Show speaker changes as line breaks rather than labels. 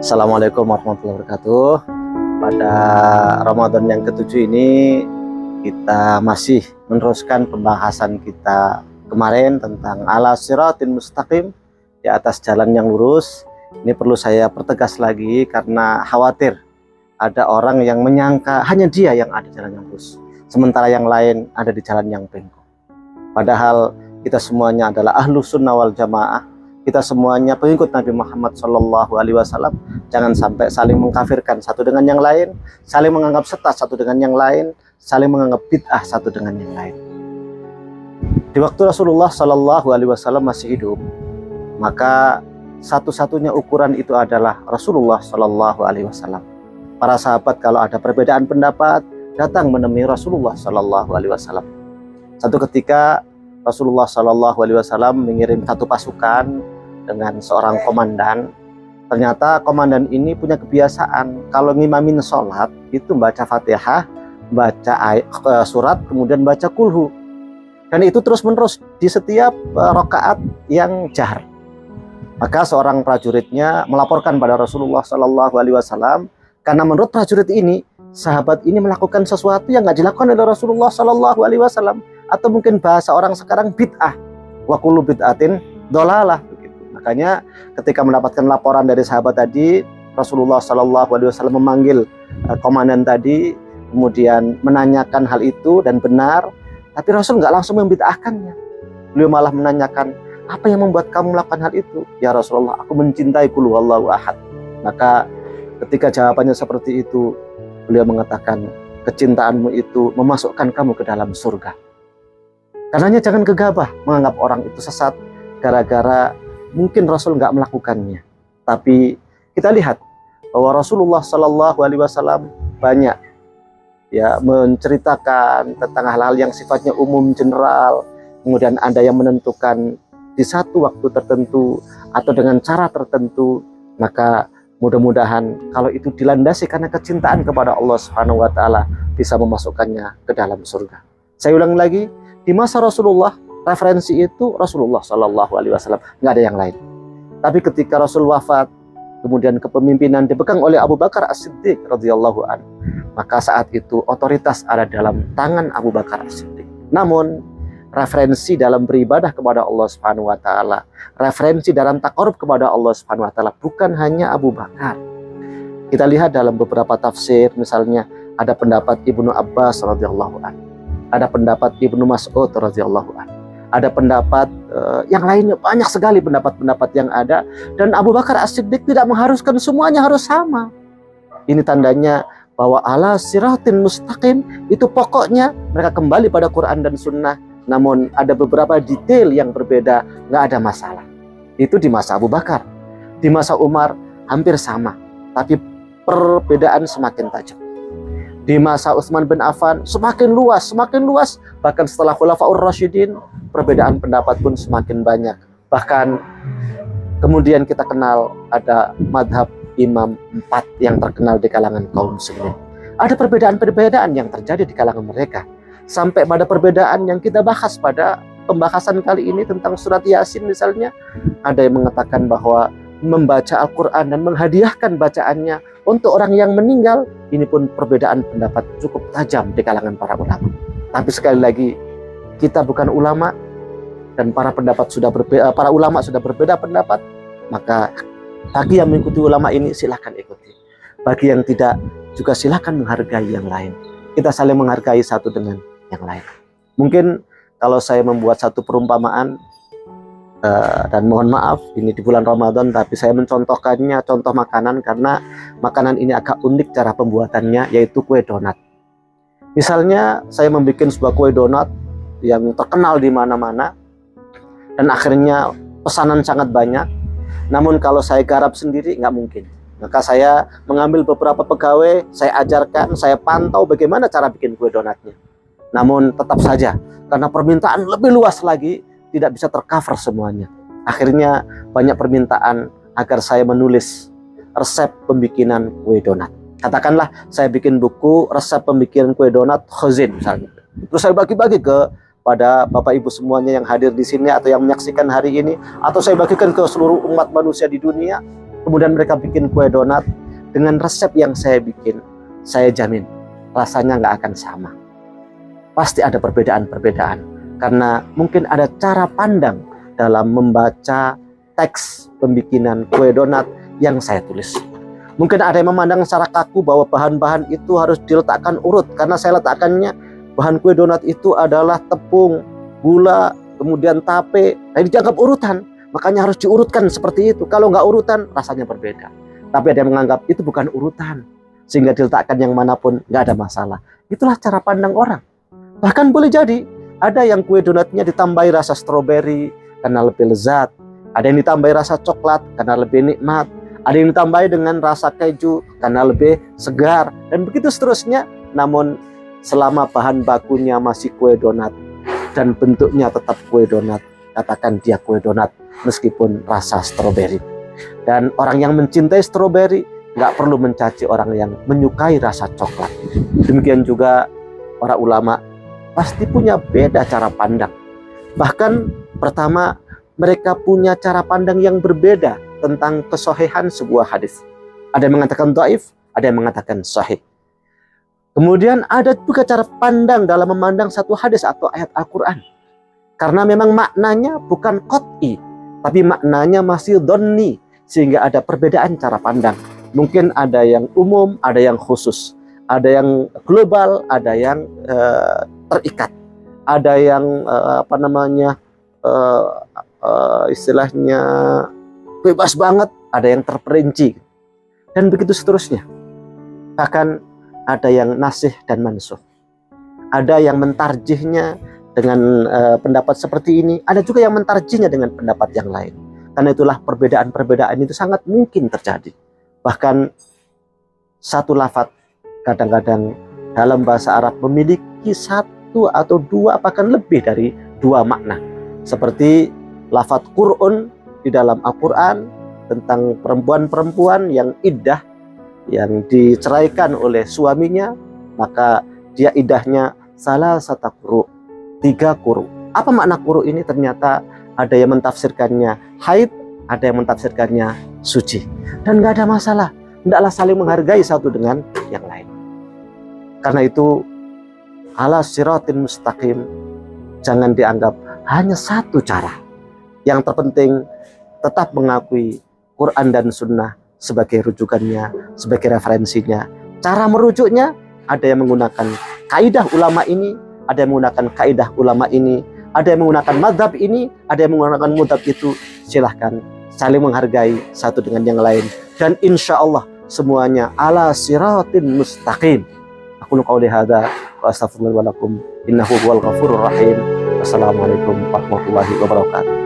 Assalamualaikum warahmatullahi wabarakatuh. Pada Ramadan yang ke-7 ini kita masih meneruskan pembahasan kita kemarin tentang ala siratin mustaqim, di atas jalan yang lurus. Ini perlu saya pertegas lagi karena khawatir ada orang yang menyangka hanya dia yang ada di jalan yang lurus, sementara yang lain ada di jalan yang bengkok. Padahal kita semuanya adalah ahlu sunnah wal jamaah. Kita semuanya pengikut Nabi Muhammad SAW. Jangan sampai saling mengkafirkan satu dengan yang lain, saling menganggap setas satu dengan yang lain, saling menganggap bid'ah satu dengan yang lain. Di waktu Rasulullah SAW masih hidup, maka satu-satunya ukuran itu adalah Rasulullah SAW. Para sahabat kalau ada perbedaan pendapat datang menemui Rasulullah SAW. Satu ketika Rasulullah SAW mengirim satu pasukan dengan seorang komandan. Ternyata komandan ini punya kebiasaan kalau ngimamin sholat itu baca Fatihah, baca surat, kemudian baca kulhu. Dan itu terus menerus di setiap rakaat yang jahar. Maka seorang prajuritnya melaporkan pada Rasulullah SAW karena menurut prajurit ini, sahabat ini melakukan sesuatu yang nggak dilakukan oleh Rasulullah SAW. Atau mungkin bahasa orang sekarang bid'ah, wa kullu bid'atin dolalah begitu. Makanya ketika mendapatkan laporan dari sahabat tadi, Rasulullah SAW memanggil komandan tadi, kemudian menanyakan hal itu dan benar, tapi Rasul nggak langsung membid'ahkannya. Beliau malah menanyakan, apa yang membuat kamu melakukan hal itu? Ya Rasulullah, aku mencintai qul huwallahu ahad. Maka ketika jawabannya seperti itu, beliau mengatakan, kecintaanmu itu memasukkan kamu ke dalam surga. Karenanya jangan gegabah menganggap orang itu sesat gara-gara mungkin Rasul nggak melakukannya. Tapi kita lihat bahwa Rasulullah SAW banyak ya menceritakan tentang hal-hal yang sifatnya umum general. Kemudian ada yang menentukan di satu waktu tertentu atau dengan cara tertentu. Maka mudah-mudahan kalau itu dilandasi karena kecintaan kepada Allah Subhanahu wa taala bisa memasukkannya ke dalam surga. Saya ulang lagi, di masa Rasulullah, referensi itu Rasulullah SAW, nggak ada yang lain. Tapi ketika Rasul wafat, kemudian kepemimpinan dipegang oleh Abu Bakar As-Siddiq radhiyallahu anhu, maka saat itu otoritas ada dalam tangan Abu Bakar As-Siddiq. Namun referensi dalam beribadah kepada Allah Subhanahu wa taala, referensi dalam takarub kepada Allah Subhanahu wa taala bukan hanya Abu Bakar. Kita lihat dalam beberapa tafsir, misalnya ada pendapat Ibnu Abbas radhiyallahu anhu, ada pendapat Ibnu Mas'ud radhiyallahu anhu, ada pendapat yang lainnya, banyak sekali pendapat-pendapat yang ada, dan Abu Bakar As-Siddiq tidak mengharuskan semuanya harus sama. Ini tandanya bahwa ala siratin mustaqim itu pokoknya mereka kembali pada Quran dan Sunnah, namun ada beberapa detail yang berbeda, nggak ada masalah. Itu di masa Abu Bakar. Di masa Umar hampir sama, tapi perbedaan semakin tajam. Di masa Utsman bin Affan semakin luas, bahkan setelah Khulafaur Rasyidin perbedaan pendapat pun semakin banyak. Bahkan kemudian kita kenal ada madhab Imam 4 yang terkenal di kalangan kaum muslimin. Ada perbedaan-perbedaan yang terjadi di kalangan mereka, sampai pada perbedaan yang kita bahas pada pembahasan kali ini tentang surat Yasin misalnya. Ada yang mengatakan bahwa membaca Al-Quran dan menghadiahkan bacaannya untuk orang yang meninggal, ini pun perbedaan pendapat cukup tajam di kalangan para ulama. Tapi sekali lagi, kita bukan ulama dan para ulama sudah berbeda pendapat, maka bagi yang mengikuti ulama ini silahkan ikuti, bagi yang tidak juga silahkan menghargai yang lain. Kita saling menghargai satu dengan yang lain. Mungkin kalau saya membuat satu perumpamaan, dan mohon maaf ini di bulan Ramadan, tapi saya mencontohkannya contoh makanan karena makanan ini agak unik cara pembuatannya, yaitu kue donat. Misalnya saya membuat sebuah kue donat yang terkenal di mana-mana dan akhirnya pesanan sangat banyak. Namun kalau saya garap sendiri nggak mungkin. Maka saya mengambil beberapa pegawai, saya ajarkan, saya pantau bagaimana cara bikin kue donatnya. Namun tetap saja karena permintaan lebih luas lagi, tidak bisa tercover semuanya. Akhirnya banyak permintaan agar saya menulis resep pembikinan kue donat. Katakanlah saya bikin buku resep pembikinan kue donat khazin misalnya. Terus saya bagi-bagi ke pada Bapak Ibu semuanya yang hadir di sini atau yang menyaksikan hari ini, atau saya bagikan ke seluruh umat manusia di dunia. Kemudian mereka bikin kue donat dengan resep yang saya bikin, saya jamin rasanya nggak akan sama. Pasti ada perbedaan-perbedaan, karena mungkin ada cara pandang dalam membaca teks pembikinan kue donat yang saya tulis. Mungkin ada yang memandang secara kaku bahwa bahan-bahan itu harus diletakkan urut, karena saya letakkannya bahan kue donat itu adalah tepung, gula, kemudian tape. Nah, dianggap urutan, makanya harus diurutkan seperti itu. Kalau nggak urutan, rasanya berbeda. Tapi ada yang menganggap itu bukan urutan, sehingga diletakkan yang manapun nggak ada masalah. Itulah cara pandang orang. Bahkan boleh jadi ada yang kue donatnya ditambahi rasa stroberi karena lebih lezat, ada yang ditambahi rasa coklat karena lebih nikmat, ada yang ditambahi dengan rasa keju karena lebih segar, dan begitu seterusnya. Namun selama bahan bakunya masih kue donat dan bentuknya tetap kue donat, katakan dia kue donat meskipun rasa stroberi. Dan orang yang mencintai stroberi nggak perlu mencaci orang yang menyukai rasa coklat. Demikian juga para ulama pasti punya beda cara pandang. Bahkan pertama, mereka punya cara pandang yang berbeda tentang kesohihan sebuah hadis. Ada yang mengatakan dhaif, ada yang mengatakan sahih. Kemudian ada juga cara pandang dalam memandang satu hadis atau ayat Al-Quran. Karena memang maknanya bukan qat'i, tapi maknanya masih dhonni, sehingga ada perbedaan cara pandang. Mungkin ada yang umum, ada yang khusus, ada yang global, ada yang terikat, ada yang istilahnya bebas banget, ada yang terperinci, dan begitu seterusnya. Bahkan ada yang nasih dan mansuh, ada yang mentarjihnya dengan pendapat seperti ini, ada juga yang mentarjihnya dengan pendapat yang lain. Karena itulah perbedaan-perbedaan itu sangat mungkin terjadi. Bahkan satu lafaz kadang-kadang dalam bahasa Arab memiliki satu atau dua, bahkan lebih dari dua makna. Seperti lafaz Qur'un di dalam Al-Quran tentang perempuan-perempuan yang iddah, yang diceraikan oleh suaminya, maka dia iddahnya salah satu quru, 3 quru. Apa makna quru ini? Ternyata ada yang mentafsirkannya haid, ada yang mentafsirkannya suci. Dan nggak ada masalah, hendaklah saling menghargai satu dengan yang lain. Karena itu ala siratin mustaqim, jangan dianggap hanya satu cara. Yang terpenting tetap mengakui Quran dan Sunnah sebagai rujukannya, sebagai referensinya. Cara merujuknya, ada yang menggunakan kaidah ulama ini, ada yang menggunakan kaidah ulama ini, ada yang menggunakan madhab ini, ada yang menggunakan madhab itu. Silahkan saling menghargai satu dengan yang lain, dan insya Allah semuanya ala siratin mustaqim. Aku qauli hadza wa astaghfirullahi wa lakum innahu huwal ghafurur rahim. Wassalamualaikum warahmatullahi wabarakatuh.